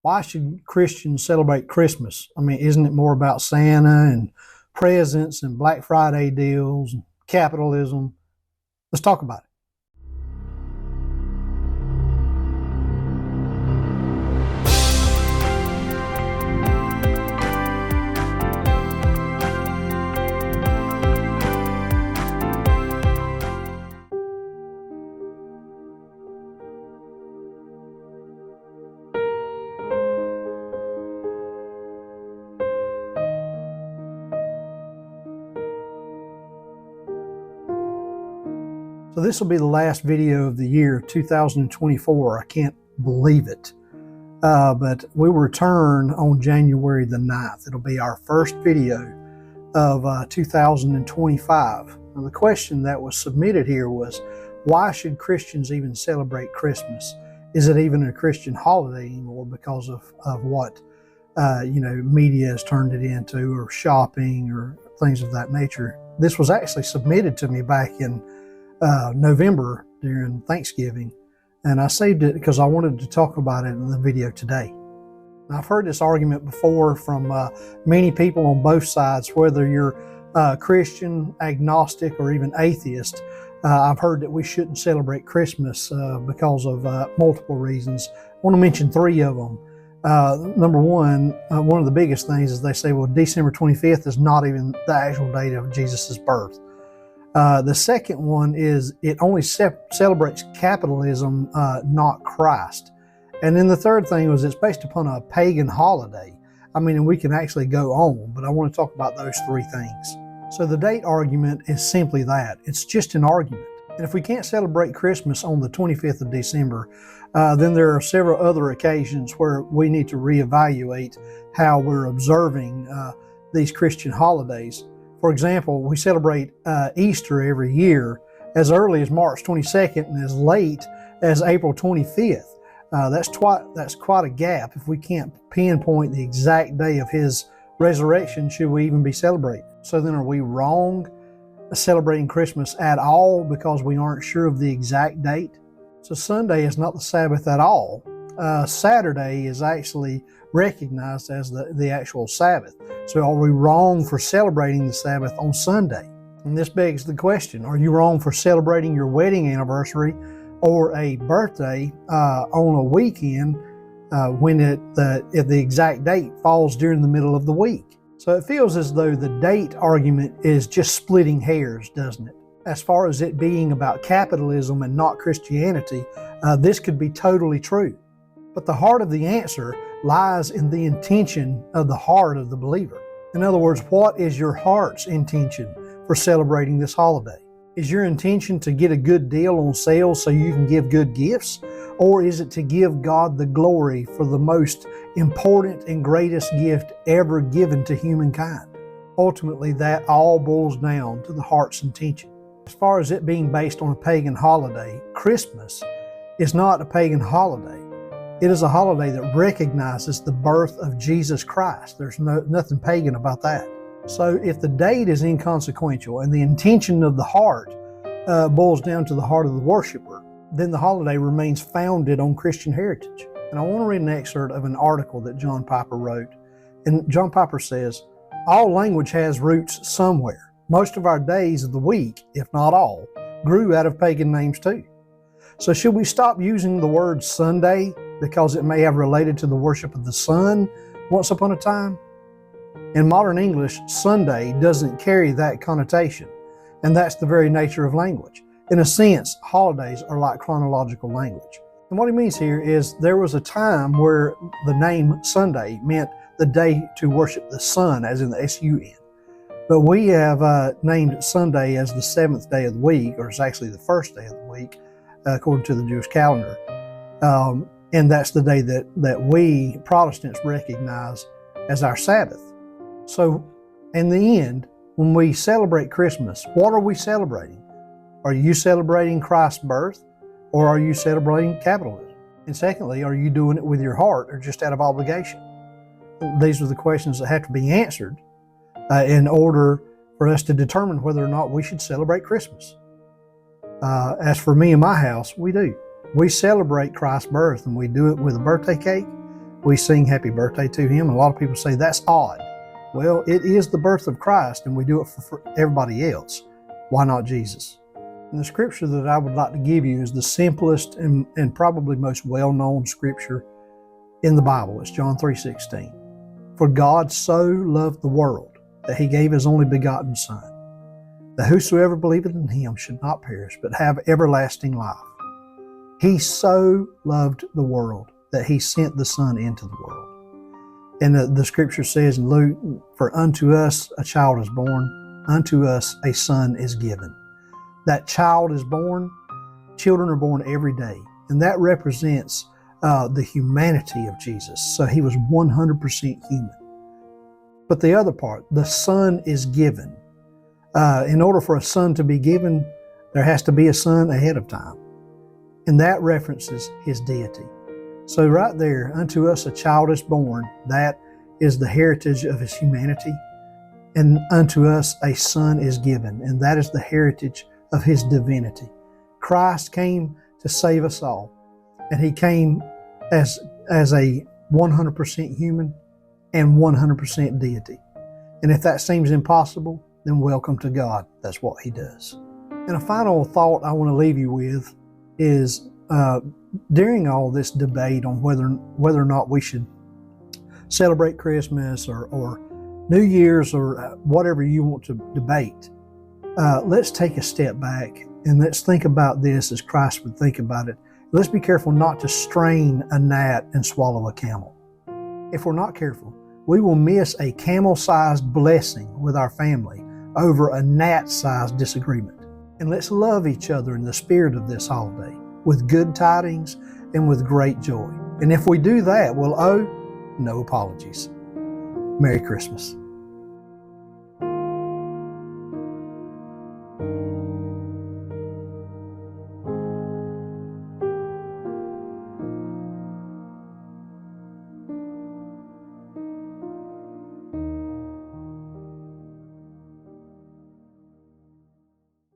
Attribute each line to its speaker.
Speaker 1: Why should Christians celebrate Christmas? I mean, isn't it more about Santa and presents and Black Friday deals and capitalism? Let's talk about it. So this will be the last video of the year 2024. I can't believe it. But we will return on January the 9th. It'll be our first video of 2025. Now, the question that was submitted here was, why should Christians even celebrate Christmas? Is it even a Christian holiday anymore because of what media has turned it into, or shopping or things of that nature? This was actually submitted to me back in November during Thanksgiving, and I saved it because I wanted to talk about it in the video today. Now, I've heard this argument before from many people on both sides, whether you're Christian, agnostic, or even atheist. I've heard that we shouldn't celebrate Christmas because of multiple reasons. I want to mention three of them. Number one of the biggest things is they say, well, December 25th is not even the actual date of Jesus' birth. The second one is it only celebrates capitalism, not Christ. And then the third thing was it's based upon a pagan holiday. I mean, and we can actually go on, but I want to talk about those three things. So the date argument is simply that. It's just an argument. And if we can't celebrate Christmas on the 25th of December, then there are several other occasions where we need to reevaluate how we're observing these Christian holidays. For example, we celebrate Easter every year as early as March 22nd and as late as April 25th. That's quite a gap. If we can't pinpoint the exact day of His resurrection, should we even be celebrating? So then, are we wrong celebrating Christmas at all because we aren't sure of the exact date? So Sunday is not the Sabbath at all. Saturday is actually recognized as the actual Sabbath. So are we wrong for celebrating the Sabbath on Sunday? And this begs the question, are you wrong for celebrating your wedding anniversary or a birthday on a weekend when the exact date falls during the middle of the week? So it feels as though the date argument is just splitting hairs, doesn't it? As far as it being about capitalism and not Christianity, this could be totally true. But the heart of the answer lies in the intention of the heart of the believer. In other words, what is your heart's intention for celebrating this holiday? Is your intention to get a good deal on sale so you can give good gifts? Or is it to give God the glory for the most important and greatest gift ever given to humankind? Ultimately, that all boils down to the heart's intention. As far as it being based on a pagan holiday, Christmas is not a pagan holiday. It is a holiday that recognizes the birth of Jesus Christ. There's nothing pagan about that. So if the date is inconsequential and the intention of the heart boils down to the heart of the worshiper, then the holiday remains founded on Christian heritage. And I want to read an excerpt of an article that John Piper wrote. And John Piper says, all language has roots somewhere. Most of our days of the week, if not all, grew out of pagan names too. So should we stop using the word Sunday because it may have related to the worship of the sun once upon a time? In modern English, Sunday doesn't carry that connotation, and that's the very nature of language. In a sense, holidays are like chronological language. And what he means here is there was a time where the name Sunday meant the day to worship the sun, as in the S-U-N. But we have named Sunday as the seventh day of the week, or it's actually the first day of the week, according to the Jewish calendar. And that's the day that we Protestants recognize as our Sabbath. So in the end, when we celebrate Christmas, what are we celebrating? Are you celebrating Christ's birth, or are you celebrating capitalism? And secondly, are you doing it with your heart or just out of obligation? These are the questions that have to be answered in order for us to determine whether or not we should celebrate Christmas. As for me and my house, we do. We celebrate Christ's birth, and we do it with a birthday cake. we sing happy birthday to him. And a lot of people say that's odd. Well, it is the birth of Christ, and we do it for everybody else. Why not Jesus? And the scripture that I would like to give you is the simplest and probably most well-known scripture in the Bible. It's John 3:16. For God so loved the world that he gave his only begotten Son, that whosoever believeth in him should not perish, but have everlasting life. He so loved the world that he sent the Son into the world. And the scripture says in Luke, for unto us a child is born, unto us a son is given. That child is born, children are born every day. And that represents the humanity of Jesus. So he was 100% human. But the other part, the Son is given. In order for a son to be given, there has to be a son ahead of time. And that references his deity. So right there, unto us a child is born, that is the heritage of his humanity. And unto us a son is given, and that is the heritage of his divinity. Christ came to save us all. And he came as a 100% human and 100% deity. And if that seems impossible, then welcome to God. That's what he does. And a final thought I want to leave you with is during all this debate on whether or not we should celebrate Christmas or New Year's or whatever you want to debate, let's take a step back and let's think about this as Christ would think about it. Let's be careful not to strain a gnat and swallow a camel. If we're not careful, we will miss a camel-sized blessing with our family over a gnat-sized disagreement. And let's love each other in the spirit of this holiday with good tidings and with great joy. And if we do that, we'll owe no apologies. Merry Christmas.